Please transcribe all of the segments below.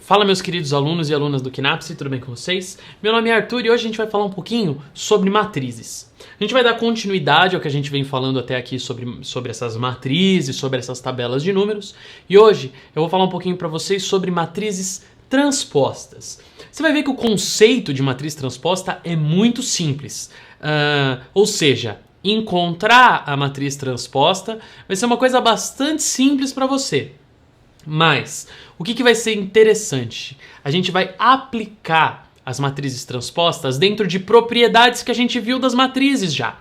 Fala, meus queridos alunos e alunas do Knapse, tudo bem com vocês? Meu nome é Arthur e hoje a gente vai falar um pouquinho sobre matrizes. A gente vai dar continuidade ao que a gente vem falando até aqui sobre essas matrizes, sobre essas tabelas de números. E hoje eu vou falar um pouquinho para vocês sobre matrizes transpostas. Você vai ver que o conceito de matriz transposta é muito simples. Ou seja, encontrar a matriz transposta vai ser uma coisa bastante simples para você. Mas o que vai ser interessante? A gente vai aplicar as matrizes transpostas dentro de propriedades que a gente viu das matrizes já.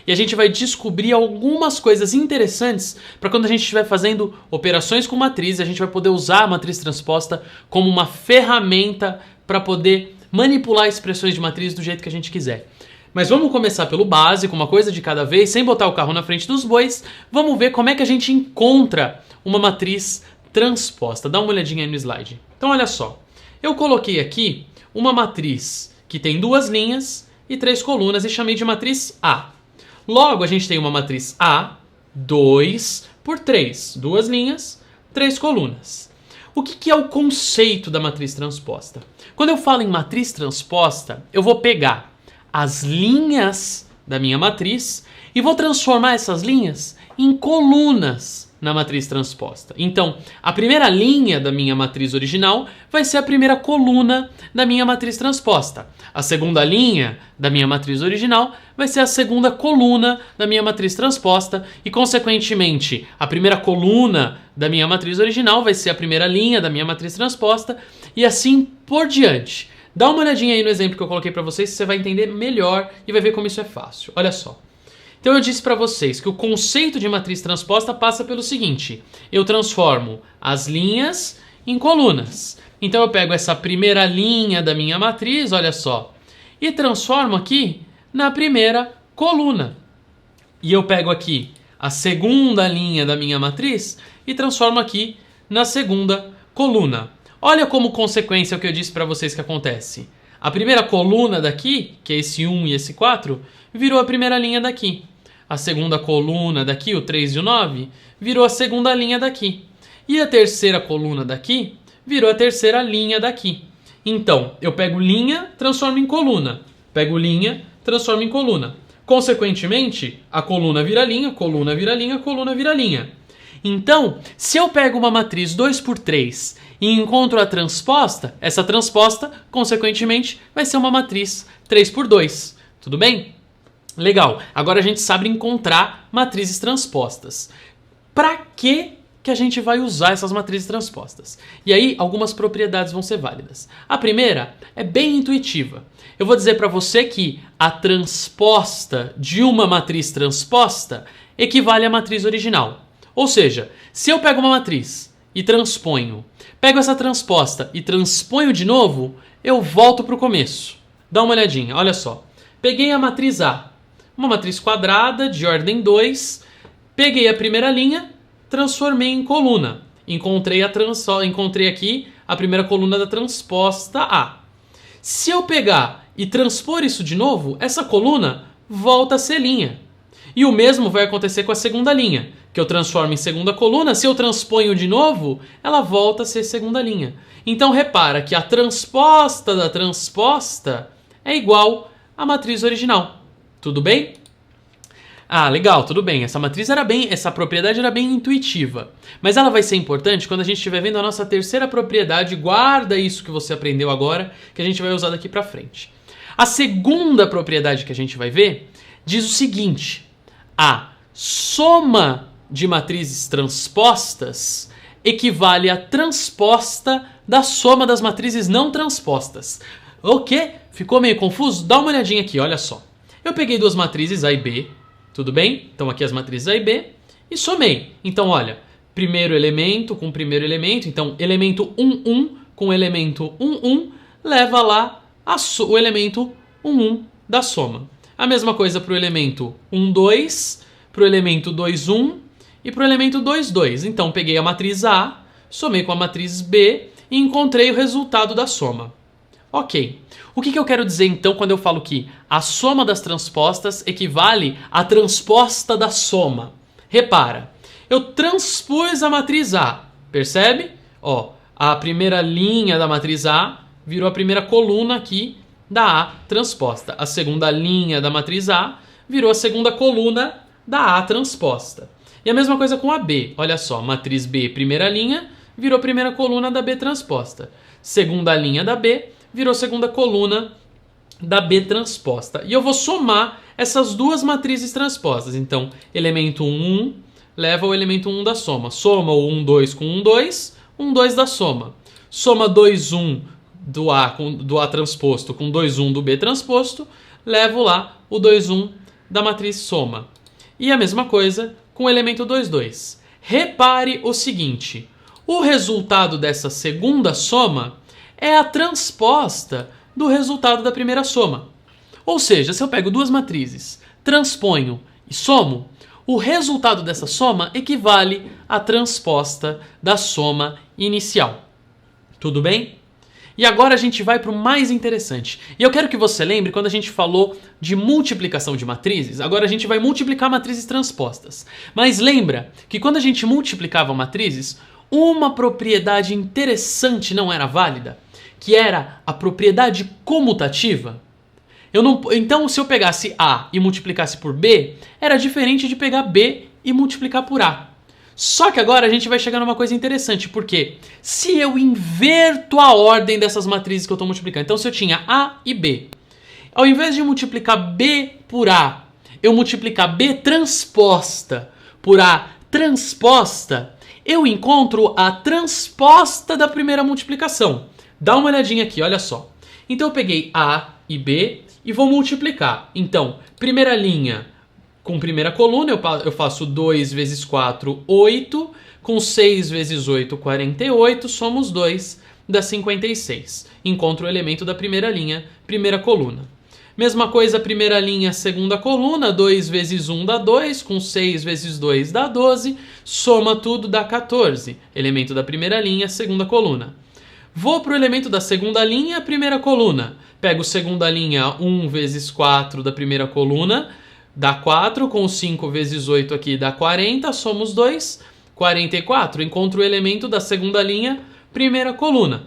E a gente vai descobrir algumas coisas interessantes para quando a gente estiver fazendo operações com matrizes, a gente vai poder usar a matriz transposta como uma ferramenta para poder manipular expressões de matriz do jeito que a gente quiser. Mas vamos começar pelo básico, uma coisa de cada vez, sem botar o carro na frente dos bois. Vamos ver como é que a gente encontra uma matriz transposta. Dá uma olhadinha aí no slide. Então olha só, eu coloquei aqui uma matriz que tem duas linhas e três colunas e chamei de matriz A. Logo a gente tem uma matriz A, 2 por 3, duas linhas, três colunas. O que é o conceito da matriz transposta? Quando eu falo em matriz transposta, eu vou pegar as linhas da minha matriz e vou transformar essas linhas em colunas na matriz transposta. Então, a primeira linha da minha matriz original vai ser a primeira coluna da minha matriz transposta. A segunda linha da minha matriz original vai ser a segunda coluna da minha matriz transposta e, consequentemente, a primeira coluna da minha matriz original vai ser a primeira linha da minha matriz transposta e assim por diante. Dá uma olhadinha aí no exemplo que eu coloquei para vocês, você vai entender melhor e vai ver como isso é fácil. Olha só. Então eu disse para vocês que o conceito de matriz transposta passa pelo seguinte: eu transformo as linhas em colunas. Então eu pego essa primeira linha da minha matriz, olha só, e transformo aqui na primeira coluna. E eu pego aqui a segunda linha da minha matriz e transformo aqui na segunda coluna. Olha como consequência o que eu disse para vocês que acontece. A primeira coluna daqui, que é esse 1 e esse 4, virou a primeira linha daqui. A segunda coluna daqui, o 3 e o 9, virou a segunda linha daqui. E a terceira coluna daqui virou a terceira linha daqui. Então, eu pego linha, transformo em coluna. Pego linha, transformo em coluna. Consequentemente, a coluna vira linha, coluna vira linha, coluna vira linha. Então, se eu pego uma matriz 2 por 3 e encontro a transposta, essa transposta, consequentemente, vai ser uma matriz 3 por 2. Tudo bem? Legal. Agora a gente sabe encontrar matrizes transpostas. Para que a gente vai usar essas matrizes transpostas? E aí, algumas propriedades vão ser válidas. A primeira é bem intuitiva. Eu vou dizer para você que a transposta de uma matriz transposta equivale à matriz original. Ou seja, se eu pego uma matriz e transponho, pego essa transposta e transponho de novo, eu volto para o começo. Dá uma olhadinha, olha só. Peguei a matriz A, uma matriz quadrada de ordem 2, peguei a primeira linha, transformei em coluna. Encontrei aqui a primeira coluna da transposta A. Se eu pegar e transpor isso de novo, essa coluna volta a ser linha. E o mesmo vai acontecer com a segunda linha, que eu transformo em segunda coluna. Se eu transponho de novo, ela volta a ser segunda linha. Então repara que a transposta da transposta é igual à matriz original. Tudo bem? Ah, legal, tudo bem. Essa propriedade era bem intuitiva. Mas ela vai ser importante quando a gente estiver vendo a nossa terceira propriedade. Guarda isso que você aprendeu agora, que a gente vai usar daqui para frente. A segunda propriedade que a gente vai ver diz o seguinte: a soma de matrizes transpostas equivale à transposta da soma das matrizes não transpostas. O quê? Ficou meio confuso? Dá uma olhadinha aqui, olha só. Eu peguei duas matrizes A e B, tudo bem? Então aqui as matrizes A e B, e somei. Então olha, primeiro elemento com primeiro elemento, então elemento 1, 1 com elemento 1, 1, leva lá o elemento 1, 1 da soma. A mesma coisa para o elemento 1, 2, para o elemento 2, 1 e para o elemento 2, 2. Então peguei a matriz A, somei com a matriz B e encontrei o resultado da soma. Ok. O que eu quero dizer então quando eu falo que a soma das transpostas equivale à transposta da soma? Repara, eu transpus a matriz A, percebe? Ó, A primeira linha da matriz A virou a primeira coluna aqui da A transposta. A segunda linha da matriz A virou a segunda coluna da A transposta. E a mesma coisa com a B. Olha só, matriz B, primeira linha, virou a primeira coluna da B transposta. Segunda linha da B virou a segunda coluna da B transposta. E eu vou somar essas duas matrizes transpostas. Então, elemento 1, 1 leva ao elemento 1 da soma. Soma o 1, 2 com 1, 2, 1, 2 da soma. Soma 2, 1 do A transposto com 2, 1 do B transposto, levo lá o 2, 1 da matriz soma. E a mesma coisa com o elemento 2, 2. Repare o seguinte, o resultado dessa segunda soma é a transposta do resultado da primeira soma. Ou seja, se eu pego duas matrizes, transponho e somo, o resultado dessa soma equivale à transposta da soma inicial. Tudo bem? E agora a gente vai para o mais interessante. E eu quero que você lembre quando a gente falou de multiplicação de matrizes, agora a gente vai multiplicar matrizes transpostas. Mas lembra que quando a gente multiplicava matrizes, uma propriedade interessante não era válida, que era a propriedade comutativa. Então, se eu pegasse A e multiplicasse por B, era diferente de pegar B e multiplicar por A. Só que agora a gente vai chegar numa coisa interessante, porque se eu inverto a ordem dessas matrizes que eu estou multiplicando, então se eu tinha A e B, ao invés de multiplicar B por A, eu multiplicar B transposta por A transposta, eu encontro a transposta da primeira multiplicação. Dá uma olhadinha aqui, olha só. Então eu peguei A e B e vou multiplicar. Então, primeira linha com primeira coluna, eu faço 2 vezes 4, 8. Com 6 vezes 8, 48. Somos 2, dá 56. Encontro o elemento da primeira linha, primeira coluna. Mesma coisa, primeira linha, segunda coluna. 2 vezes 1 dá 2. Com 6 vezes 2 dá 12. Soma tudo, dá 14. Elemento da primeira linha, segunda coluna. Vou para o elemento da segunda linha, primeira coluna. Pego segunda linha, 1 vezes 4 da primeira coluna, dá 4. Com 5 vezes 8 aqui dá 40. Somos 2, 44. Encontro o elemento da segunda linha, primeira coluna.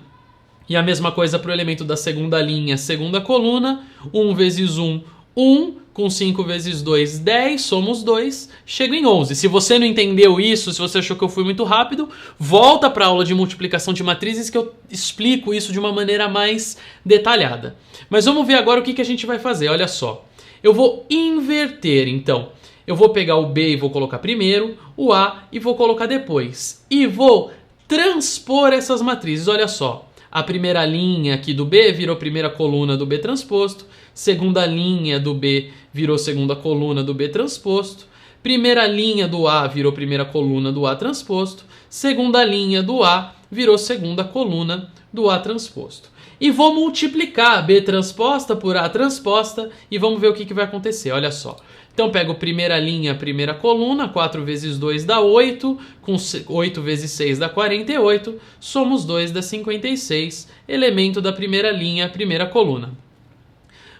E a mesma coisa para o elemento da segunda linha, segunda coluna. 1 vezes 1, 1. Com 5 vezes 2, 10. Somos 2. Chego em 11. Se você não entendeu isso, se você achou que eu fui muito rápido, volta para a aula de multiplicação de matrizes que eu explico isso de uma maneira mais detalhada. Mas vamos ver agora o que a gente vai fazer. Olha só. Eu vou inverter, então. Eu vou pegar o B e vou colocar primeiro, o A e vou colocar depois. E vou transpor essas matrizes. Olha só. A primeira linha aqui do B virou primeira coluna do B transposto. Segunda linha do B virou segunda coluna do B transposto. Primeira linha do A virou primeira coluna do A transposto. Segunda linha do A virou segunda coluna do A transposto. E vou multiplicar B transposta por A transposta e vamos ver o que vai acontecer. Olha só. Então pego primeira linha, primeira coluna, 4 vezes 2 dá 8, com 8 vezes 6 dá 48, somos 2 dá 56, elemento da primeira linha, primeira coluna.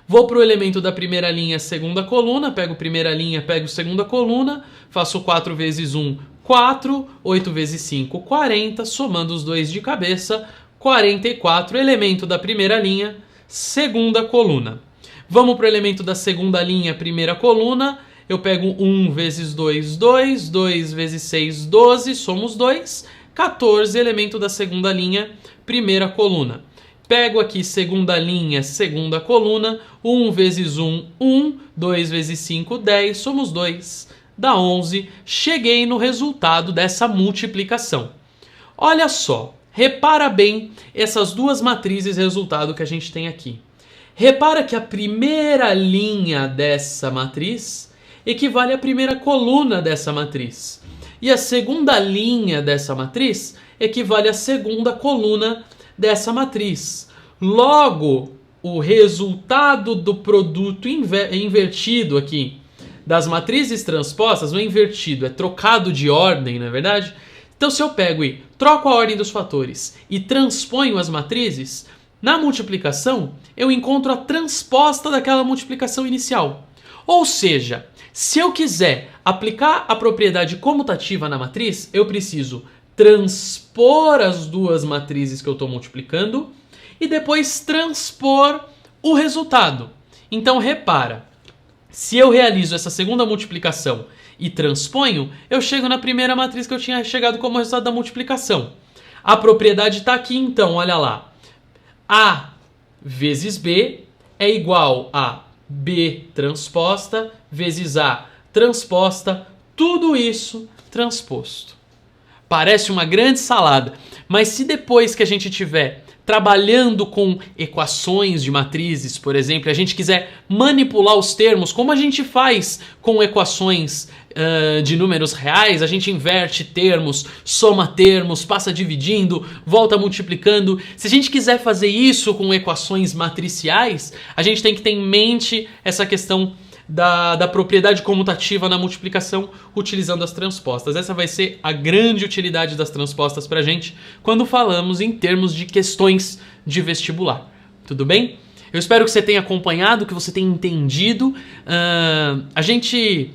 Vou para o elemento da primeira linha, segunda coluna, pego primeira linha, pego segunda coluna, faço 4 vezes 1, 4, 8 vezes 5, 40, somando os dois de cabeça, 44, elemento da primeira linha, segunda coluna. Vamos para o elemento da segunda linha, primeira coluna. Eu pego 1 vezes 2, 2. 2 vezes 6, 12. Somos 2. 14, elemento da segunda linha, primeira coluna. Pego aqui segunda linha, segunda coluna. 1 vezes 1, 1. 2 vezes 5, 10. Somos 2. Dá 11. Cheguei no resultado dessa multiplicação. Olha só. Repara bem essas duas matrizes resultado que a gente tem aqui. Repara que a primeira linha dessa matriz equivale à primeira coluna dessa matriz. E a segunda linha dessa matriz equivale à segunda coluna dessa matriz. Logo, o resultado do produto invertido aqui das matrizes transpostas, não é invertido, é trocado de ordem, não é verdade? Então, se eu pego e troco a ordem dos fatores e transponho as matrizes, na multiplicação, eu encontro a transposta daquela multiplicação inicial. Ou seja, se eu quiser aplicar a propriedade comutativa na matriz, eu preciso transpor as duas matrizes que eu estou multiplicando e depois transpor o resultado. Então repara, se eu realizo essa segunda multiplicação e transponho, eu chego na primeira matriz que eu tinha chegado como resultado da multiplicação. A propriedade está aqui então, olha lá. A vezes B é igual a B transposta vezes A transposta, tudo isso transposto. Parece uma grande salada, mas se depois que a gente tiver trabalhando com equações de matrizes, por exemplo, a gente quiser manipular os termos, como a gente faz com equações de números reais, a gente inverte termos, soma termos, passa dividindo, volta multiplicando. Se a gente quiser fazer isso com equações matriciais, a gente tem que ter em mente essa questão da propriedade comutativa na multiplicação utilizando as transpostas. Essa vai ser a grande utilidade das transpostas pra gente quando falamos em termos de questões de vestibular. Tudo bem? Eu espero que você tenha acompanhado, que você tenha entendido. A gente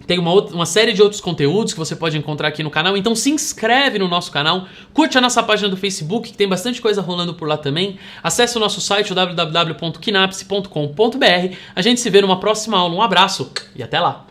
tem uma série de outros conteúdos que você pode encontrar aqui no canal, então se inscreve no nosso canal, curte a nossa página do Facebook, que tem bastante coisa rolando por lá também. Acesse o nosso site, www.kinapse.com.br. A gente se vê numa próxima aula. Um abraço e até lá!